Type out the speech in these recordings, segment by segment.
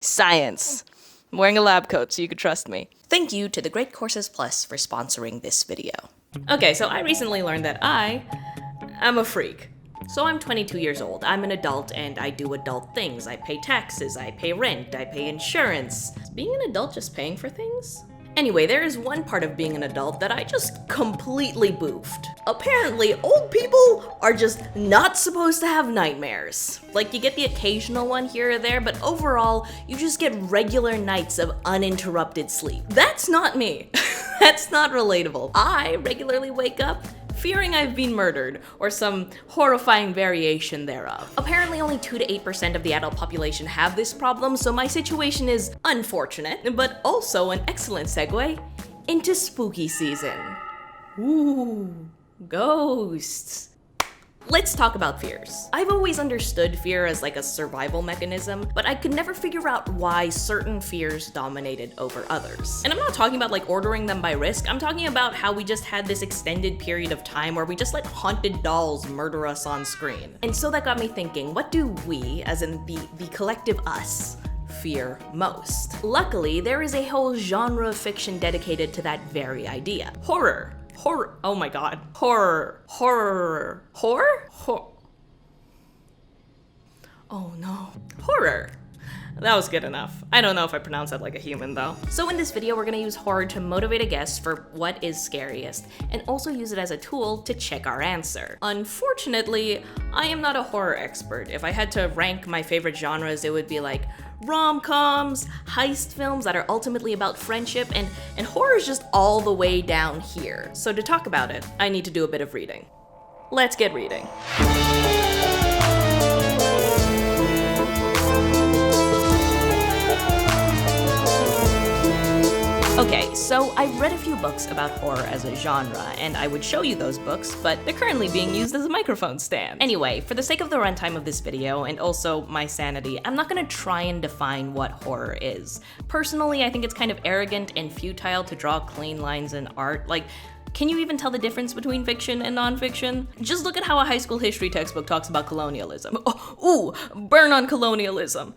Science. I'm wearing a lab coat so you can trust me. Thank you to the Great Courses Plus for sponsoring this video. Okay, so I recently learned that I am a freak. So I'm 22 years old, I'm an adult, and I do adult things. I pay taxes, I pay rent, I pay insurance. Is being an adult just paying for things? Anyway, there is one part of being an adult that I just completely boofed. Apparently, old people are just not supposed to have nightmares. Like, you get the occasional one here or there, but overall, you just get regular nights of uninterrupted sleep. That's not me. That's not relatable. I regularly wake up fearing I've been murdered, or some horrifying variation thereof. Apparently only 2 to 8% of the adult population have this problem, so my situation is unfortunate, but also an excellent segue into spooky season. Ooh, ghosts. Let's talk about fears. I've always understood fear as like a survival mechanism, but I could never figure out why certain fears dominated over others. And I'm not talking about like ordering them by risk, I'm talking about how we just had this extended period of time where we just let haunted dolls murder us on screen. And so that got me thinking, what do we, as in the collective us, fear most? Luckily, there is a whole genre of fiction dedicated to that very idea. Horror. Oh my god. Horror. Oh no. Horror. That was good enough. I don't know if I pronounced that like a human though. So in this video, we're gonna use horror to motivate a guess for what is scariest, and also use it as a tool to check our answer. Unfortunately, I am not a horror expert. If I had to rank my favorite genres, it would be like rom-coms, heist films that are ultimately about friendship, and horror is just all the way down here. So to talk about it, I need to do a bit of reading. Let's get reading. Okay, so I've read a few books about horror as a genre, and I would show you those books, but they're currently being used as a microphone stand. Anyway, for the sake of the runtime of this video, and also my sanity, I'm not gonna try and define what horror is. Personally, I think it's kind of arrogant and futile to draw clean lines in art. Like, can you even tell the difference between fiction and nonfiction? Just look at how a high school history textbook talks about colonialism. Oh, ooh, burn on colonialism.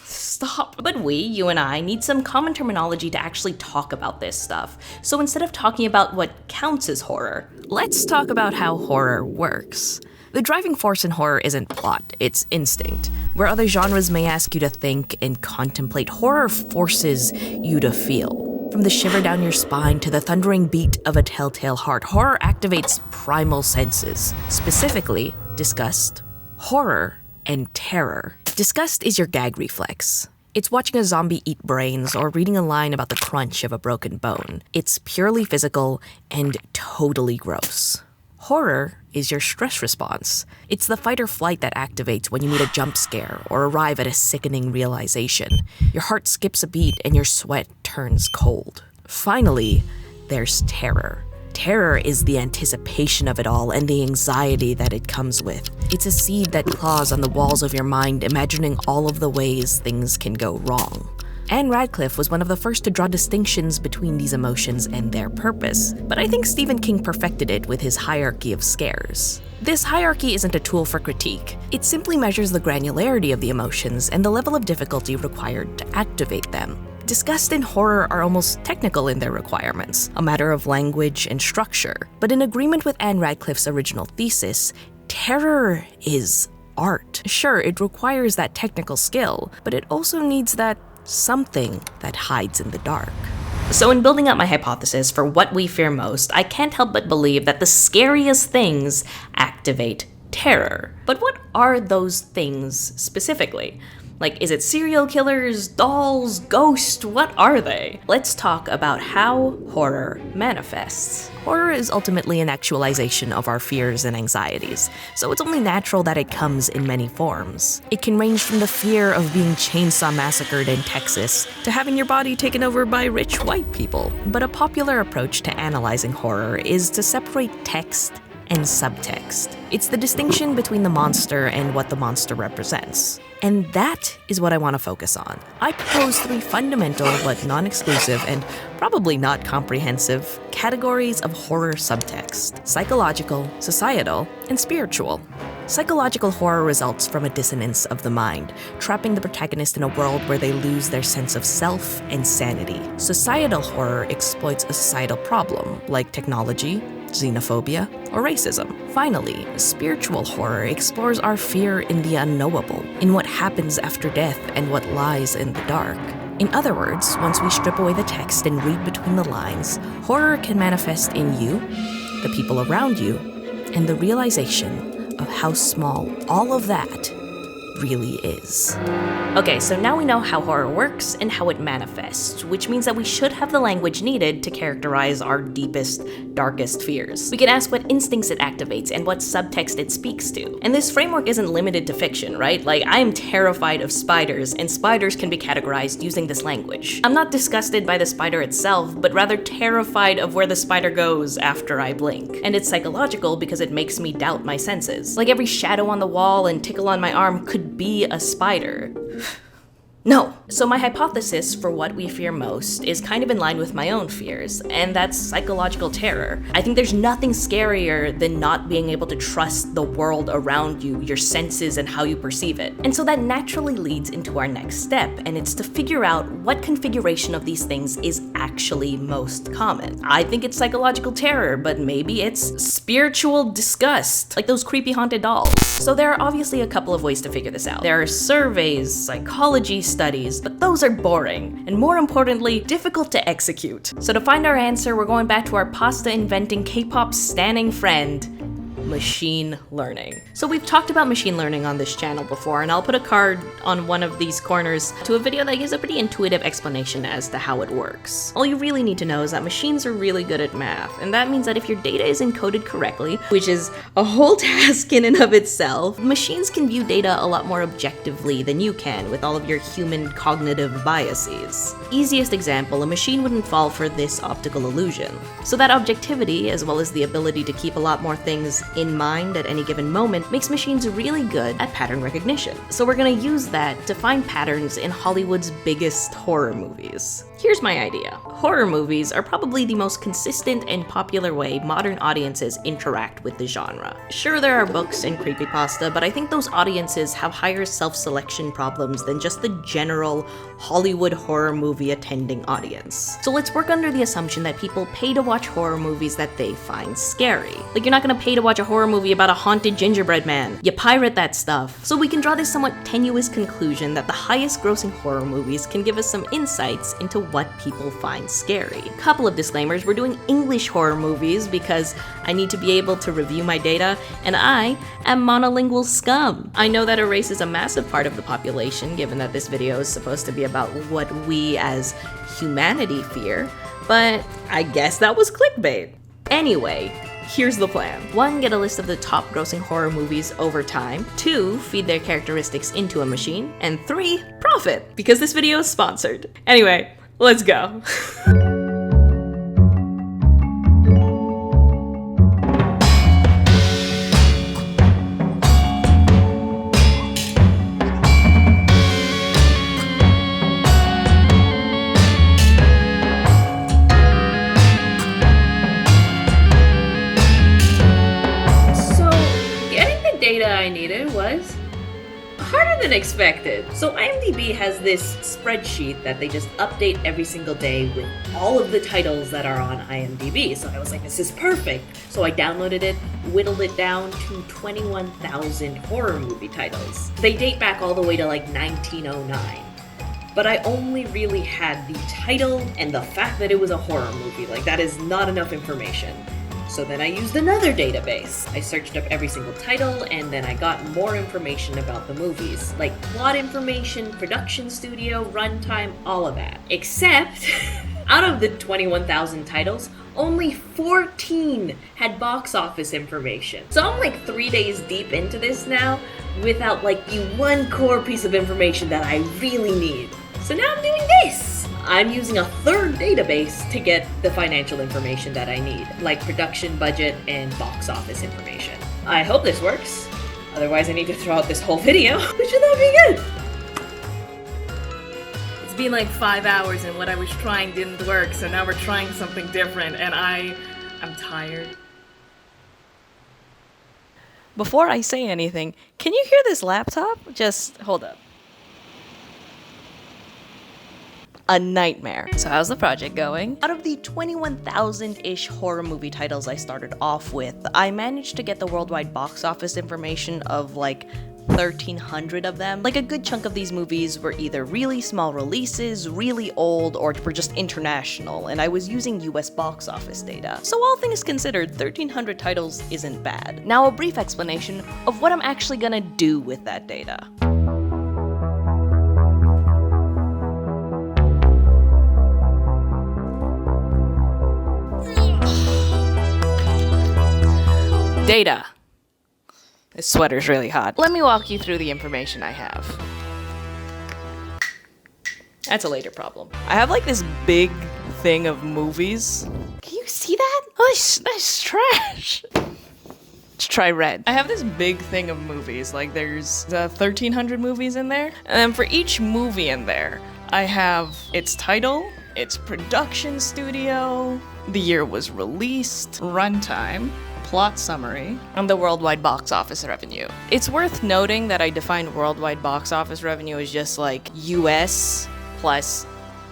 Stop. But we, you and I, need some common terminology to actually talk about this stuff. So instead of talking about what counts as horror, let's talk about how horror works. The driving force in horror isn't plot, it's instinct. Where other genres may ask you to think and contemplate, horror forces you to feel. From the shiver down your spine to the thundering beat of a telltale heart, horror activates primal senses, specifically disgust, horror, and terror. Disgust is your gag reflex. It's watching a zombie eat brains or reading a line about the crunch of a broken bone. It's purely physical and totally gross. Horror is your stress response. It's the fight or flight that activates when you meet a jump scare or arrive at a sickening realization. Your heart skips a beat and your sweat turns cold. Finally, there's terror. Terror is the anticipation of it all and the anxiety that it comes with. It's a seed that claws on the walls of your mind, imagining all of the ways things can go wrong. Anne Radcliffe was one of the first to draw distinctions between these emotions and their purpose, but I think Stephen King perfected it with his hierarchy of scares. This hierarchy isn't a tool for critique. It simply measures the granularity of the emotions and the level of difficulty required to activate them. Disgust and horror are almost technical in their requirements, a matter of language and structure. But in agreement with Anne Radcliffe's original thesis, terror is art. Sure, it requires that technical skill, but it also needs that something that hides in the dark. So in building up my hypothesis for what we fear most, I can't help but believe that the scariest things activate terror. But what are those things specifically? Like, is it serial killers, dolls, ghosts? What are they? Let's talk about how horror manifests. Horror is ultimately an actualization of our fears and anxieties, so it's only natural that it comes in many forms. It can range from the fear of being chainsaw massacred in Texas to having your body taken over by rich white people. But a popular approach to analyzing horror is to separate text and subtext. It's the distinction between the monster and what the monster represents. And that is what I want to focus on. I propose 3 fundamental but non-exclusive and probably not comprehensive categories of horror subtext: psychological, societal, and spiritual. Psychological horror results from a dissonance of the mind, trapping the protagonist in a world where they lose their sense of self and sanity. Societal horror exploits a societal problem, like technology, xenophobia, or racism. Finally, spiritual horror explores our fear in the unknowable, in what happens after death and what lies in the dark. In other words, once we strip away the text and read between the lines, horror can manifest in you, the people around you, and the realization of how small all of that really is. Okay, so now we know how horror works and how it manifests, which means that we should have the language needed to characterize our deepest, darkest fears. We can ask what instincts it activates and what subtext it speaks to. And this framework isn't limited to fiction, right? Like, I am terrified of spiders, and spiders can be categorized using this language. I'm not disgusted by the spider itself, but rather terrified of where the spider goes after I blink. And it's psychological because it makes me doubt my senses. Like, every shadow on the wall and tickle on my arm could be a spider. No. So my hypothesis for what we fear most is kind of in line with my own fears, and that's psychological terror. I think there's nothing scarier than not being able to trust the world around you, your senses, and how you perceive it. And so that naturally leads into our next step, and it's to figure out what configuration of these things is actually most common. I think it's psychological terror, but maybe it's spiritual disgust, like those creepy haunted dolls. So there are obviously a couple of ways to figure this out. There are surveys, psychology studies, but those are boring, and more importantly, difficult to execute. So to find our answer, we're going back to our pasta inventing K-pop stanning friend, machine learning. So we've talked about machine learning on this channel before, and I'll put a card on one of these corners to a video that gives a pretty intuitive explanation as to how it works. All you really need to know is that machines are really good at math, and that means that if your data is encoded correctly, which is a whole task in and of itself, machines can view data a lot more objectively than you can with all of your human cognitive biases. Easiest example, a machine wouldn't fall for this optical illusion. So that objectivity, as well as the ability to keep a lot more things in mind at any given moment, makes machines really good at pattern recognition. So we're gonna use that to find patterns in Hollywood's biggest horror movies. Here's my idea. Horror movies are probably the most consistent and popular way modern audiences interact with the genre. Sure, there are books and creepypasta, but I think those audiences have higher self-selection problems than just the general Hollywood horror movie attending audience. So let's work under the assumption that people pay to watch horror movies that they find scary. Like, you're not gonna pay to watch a horror movie about a haunted gingerbread man. You pirate that stuff. So we can draw this somewhat tenuous conclusion that the highest grossing horror movies can give us some insights into what people find scary. Couple of disclaimers, we're doing English horror movies because I need to be able to review my data, and I am monolingual scum. I know that erases a massive part of the population, given that this video is supposed to be about what we as humanity fear, but I guess that was clickbait. Anyway, here's the plan. 1, get a list of the top grossing horror movies over time. 2, feed their characteristics into a machine. And 3, profit, because this video is sponsored. Anyway, let's go. I needed was harder than expected. So IMDb has this spreadsheet that they just update every single day with all of the titles that are on IMDb. So I was like, this is perfect. So I downloaded it, whittled it down to 21,000 horror movie titles. They date back all the way to like 1909. But I only really had the title and the fact that it was a horror movie. Like, that is not enough information. So then I used another database. I searched up every single title, and then I got more information about the movies, like plot information, production studio, runtime, all of that. Except, out of the 21,000 titles, only 14 had box office information. So I'm like 3 days deep into this now, without like the one core piece of information that I really need. So now I'm doing this! I'm using a third database to get the financial information that I need, like production budget and box office information. I hope this works. Otherwise I need to throw out this whole video, which would not be good. It's been like 5 hours and what I was trying didn't work, so now we're trying something different and I'm tired. Before I say anything, can you hear this laptop? Just hold up. A nightmare. So how's the project going? Out of the 21,000-ish horror movie titles I started off with, I managed to get the worldwide box office information of like 1,300 of them. Like a good chunk of these movies were either really small releases, really old, or were just international, and I was using US box office data. So all things considered, 1,300 titles isn't bad. Now a brief explanation of what I'm actually gonna do with that data. Data. This sweater's really hot. Let me walk you through the information I have. That's a later problem. I have like this big thing of movies. Can you see that? Oh, that's trash. Let's try red. I have this big thing of movies. Like there's 1,300 movies in there. And then for each movie in there, I have its title, its production studio, the year it was released, runtime, plot summary, and the worldwide box office revenue. It's worth noting that I defined worldwide box office revenue as just like US plus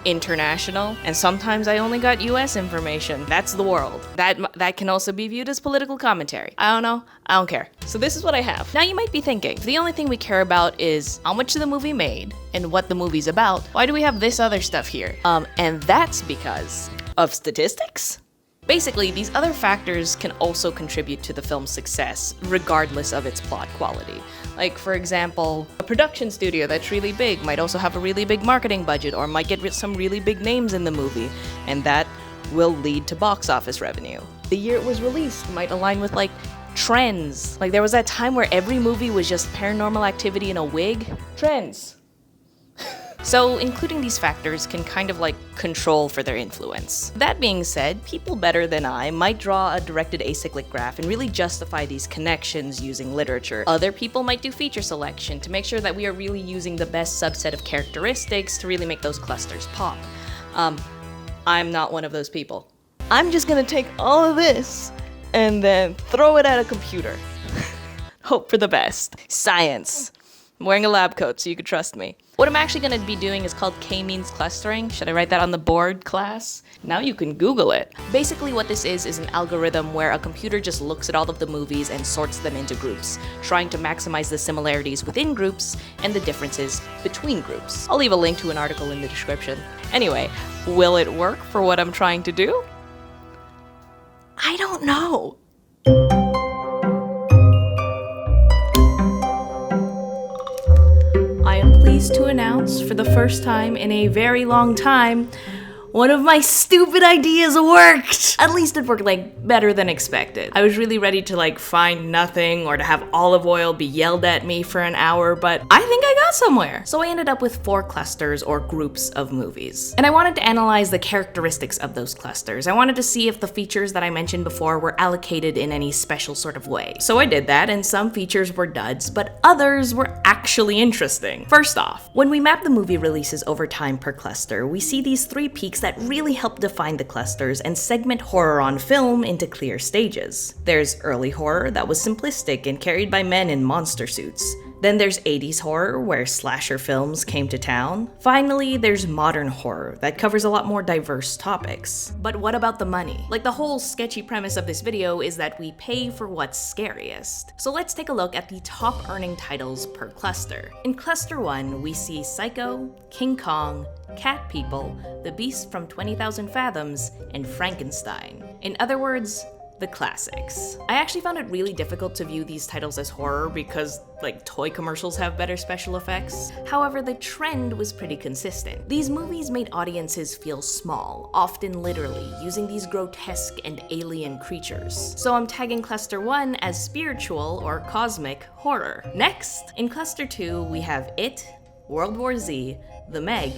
international, and sometimes I only got US information. That's the world. That can also be viewed as political commentary. I don't know. I don't care. So this is what I have. Now you might be thinking, if the only thing we care about is how much the movie made and what the movie's about, why do we have this other stuff here? And that's because of statistics? Basically, these other factors can also contribute to the film's success, regardless of its plot quality. Like, for example, a production studio that's really big might also have a really big marketing budget or might get some really big names in the movie, and that will lead to box office revenue. The year it was released might align with, like, trends. Like, there was that time where every movie was just Paranormal Activity in a wig. Trends. So including these factors can kind of like control for their influence. That being said, people better than I might draw a directed acyclic graph and really justify these connections using literature. Other people might do feature selection to make sure that we are really using the best subset of characteristics to really make those clusters pop. I'm not one of those people. I'm just gonna take all of this and then throw it at a computer. Hope for the best. Science. I'm wearing a lab coat so you can trust me. What I'm actually going to be doing is called k-means clustering. Should I write that on the board, class? Now you can Google it. Basically what this is an algorithm where a computer just looks at all of the movies and sorts them into groups, trying to maximize the similarities within groups and the differences between groups. I'll leave a link to an article in the description. Anyway, will it work for what I'm trying to do? I don't know. I am pleased to announce, for the first time in a very long time, one of my stupid ideas worked! At least it worked, like, better than expected. I was really ready to, like, find nothing or to have olive oil be yelled at me for an hour, but I think I got somewhere. So I ended up with 4 clusters or groups of movies. And I wanted to analyze the characteristics of those clusters. I wanted to see if the features that I mentioned before were allocated in any special sort of way. So I did that, and some features were duds, but others were actually interesting. First off, when we map the movie releases over time per cluster, we see these 3 peaks that really help define the clusters and segment horror on film into clear stages. There's early horror that was simplistic and carried by men in monster suits. Then there's 80s horror, where slasher films came to town. Finally, there's modern horror that covers a lot more diverse topics. But what about the money? Like, the whole sketchy premise of this video is that we pay for what's scariest. So let's take a look at the top earning titles per cluster. In cluster 1, we see Psycho, King Kong, Cat People, The Beast from 20,000 Fathoms, and Frankenstein. In other words, the classics. I actually found it really difficult to view these titles as horror because, like, toy commercials have better special effects. However, the trend was pretty consistent. These movies made audiences feel small, often literally, using these grotesque and alien creatures. So I'm tagging Cluster 1 as spiritual or cosmic horror. Next, in Cluster 2, we have It, World War Z, The Meg,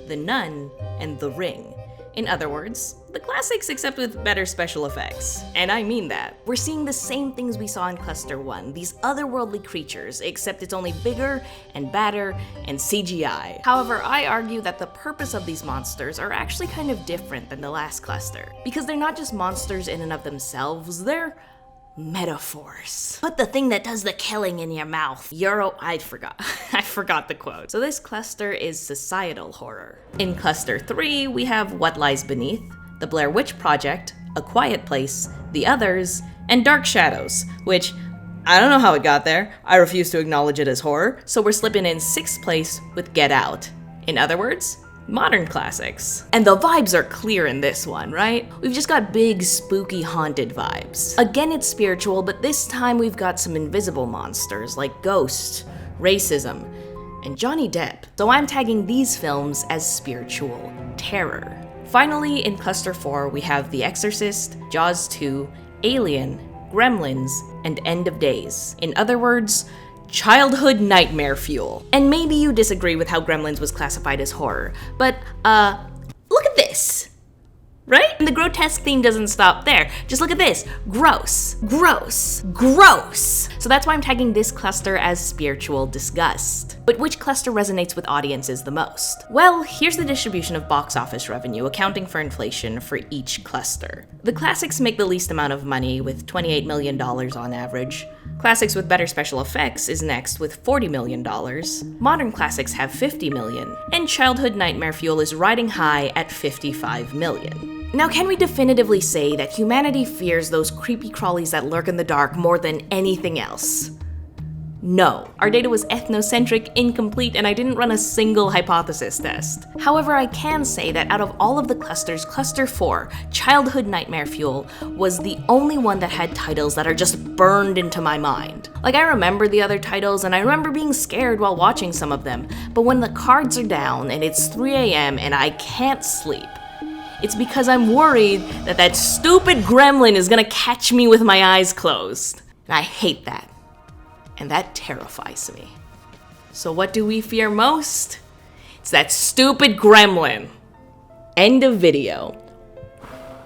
The Nun, and The Ring. In other words, the classics except with better special effects. And I mean that. We're seeing the same things we saw in Cluster 1, these otherworldly creatures, except it's only bigger and badder and CGI. However, I argue that the purpose of these monsters are actually kind of different than the last cluster, because they're not just monsters in and of themselves, they're metaphors. Put the thing that does the killing in your mouth. I forgot. I forgot the quote. So this cluster is societal horror. In Cluster 3, we have What Lies Beneath, The Blair Witch Project, A Quiet Place, The Others, and Dark Shadows, which I don't know how it got there. I refuse to acknowledge it as horror, so we're slipping in 6th place with Get Out. In other words, modern classics. And the vibes are clear in this one, right? We've just got big, spooky, haunted vibes. Again, it's spiritual, but this time we've got some invisible monsters like ghosts, racism, and Johnny Depp. So I'm tagging these films as spiritual terror. Finally, in Cluster 4, we have The Exorcist, Jaws 2, Alien, Gremlins, and End of Days. In other words, childhood nightmare fuel. And maybe you disagree with how Gremlins was classified as horror, but look at this, right? And the grotesque theme doesn't stop there. Just look at this. Gross, gross, gross. So that's why I'm tagging this cluster as spiritual disgust. But which cluster resonates with audiences the most? Well, here's the distribution of box office revenue, accounting for inflation for each cluster. The classics make the least amount of money, with $28 million on average. Classics with better special effects is next with $40 million. Modern classics have $50 million. And childhood nightmare fuel is riding high at $55 million. Now, can we definitively say that humanity fears those creepy crawlies that lurk in the dark more than anything else? No. Our data was ethnocentric, incomplete, and I didn't run a single hypothesis test. However, I can say that out of all of the clusters, Cluster 4, Childhood Nightmare Fuel, was the only one that had titles that are just burned into my mind. Like, I remember the other titles, and I remember being scared while watching some of them, but when the cards are down and it's 3 a.m. and I can't sleep, it's because I'm worried that that stupid gremlin is gonna catch me with my eyes closed. And I hate that. And that terrifies me. So what do we fear most? It's that stupid gremlin. End of video.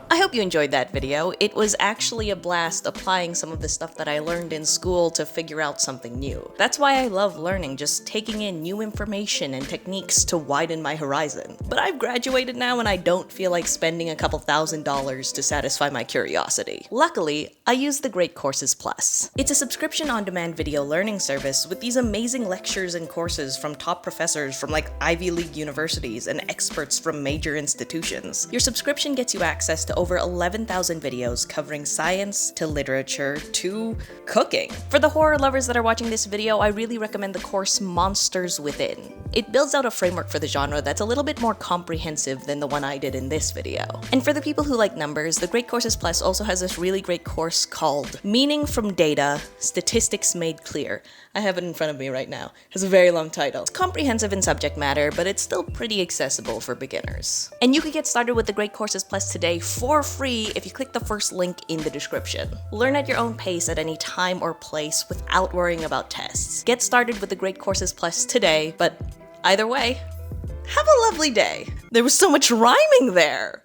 I hope you enjoyed that video. It was actually a blast applying some of the stuff that I learned in school to figure out something new. That's why I love learning, just taking in new information and techniques to widen my horizon. But I've graduated now and I don't feel like spending a couple $1,000s to satisfy my curiosity. Luckily, I use the Great Courses Plus. It's a subscription on-demand video learning service with these amazing lectures and courses from top professors from like Ivy League universities and experts from major institutions. Your subscription gets you access to over 11,000 videos covering science to literature to cooking. For the horror lovers that are watching this video, I really recommend the course Monsters Within. It builds out a framework for the genre that's a little bit more comprehensive than the one I did in this video. And for the people who like numbers, the Great Courses Plus also has this really great course called Meaning from Data, Statistics Made Clear. I have it in front of me right now. It has a very long title. It's comprehensive in subject matter, but it's still pretty accessible for beginners. And you can get started with the Great Courses Plus today for free if you click the first link in the description. Learn at your own pace at any time or place without worrying about tests. Get started with the Great Courses Plus today, but either way, have a lovely day. There was so much rhyming there.